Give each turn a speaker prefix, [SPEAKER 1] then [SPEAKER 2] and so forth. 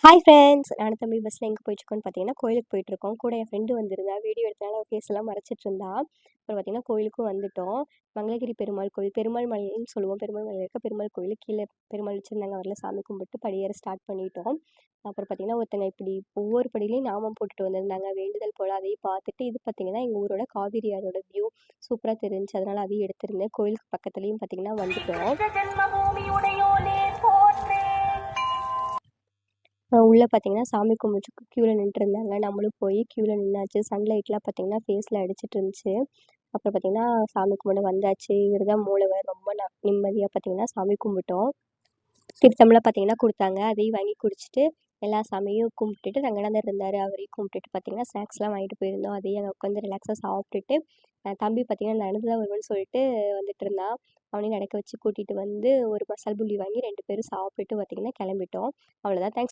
[SPEAKER 1] Hi friends! நானும் தம்பி பஸ்ஸில் எங்கே போயிட்டுருக்கோன்னு பார்த்தீங்கன்னா, கோயிலுக்கு போயிட்டுருக்கோம். கூட என் ஃப்ரெண்டு வந்திருந்தா. வீடியோ எடுத்தனால அவ ஃபேஸ்லாம் மறைச்சிட்ருந்தா. அப்புறம் பார்த்தீங்கன்னா, கோயிலுக்கும் வந்துட்டோம். மங்களகிரி பெருமாள் கோயில், பெருமாள் மலைன்னு சொல்லுவோம். பெருமாள் மலையில இருக்க பெருமாள் கோயில். கீழே பெருமாள் வச்சிருந்தாங்க. அவர்லாம் சாமி கும்பிட்டு படியேற ஸ்டார்ட் பண்ணிட்டோம். அப்புறம் பார்த்தீங்கன்னா, ஒருத்தங்க இப்படி ஒவ்வொரு படியிலயும் நாமம் போட்டுட்டு வந்திருந்தாங்க. வேண்டுதல் போல அதையும் பார்த்துட்டு, இது பார்த்தீங்கன்னா, எங்கள் ஊரோட காவிரி ஆறோட வியூ சூப்பரா தெரிஞ்சுச்சு. அதனால அதையும் எடுத்திருந்தேன். கோயிலுக்கு பக்கத்துலயும் பார்த்தீங்கன்னா வந்துட்டோம். உள்ளே பார்த்தீங்கன்னா, சாமி கும்பிட்றதுக்கு க்யூவில் நின்றுருந்தாங்க. நம்மளும் போய் க்யூவில் நின்னாச்சு. சன்லைட்லாம் பார்த்தீங்கன்னா, ஃபேஸில் அடிச்சிட்டு இருந்துச்சு. அப்புறம் பார்த்தீங்கன்னா, சாமி கும்பிட வந்தாச்சு. இவர் தான் மூலவர். ரொம்ப நிம்மதியாக பார்த்தீங்கன்னா, சாமி கும்பிட்டோம். தீர்த்தம்லாம் பார்த்தீங்கன்னா குடுத்தாங்க. அதையும் வாங்கி குடிச்சிட்டு, எல்லா சாமியும் கும்பிட்டுட்டு ரங்கநாதர் இருந்தார். அவரையும் கும்பிட்டுட்டு பார்த்தீங்கன்னா, ஸ்நாக்ஸ்லாம் வாங்கிட்டு போயிருந்தோம். அதையும் அங்கே உட்காந்து ரிலாக்ஸாக சாப்பிட்டுட்டு, தம்பி பார்த்தீங்கன்னா, நடந்து தான் வருவேன்னு சொல்லிட்டு வந்துட்டுருந்தான். அவனையும் நடக்க வச்சு கூட்டிகிட்டு வந்து, ஒரு மசால் பூரி வாங்கி 2 பேரும் சாப்பிட்டுட்டு பார்த்தீங்கன்னா கிளம்பிட்டோம். அவ்வளோதான். தேங்க்ஸ்.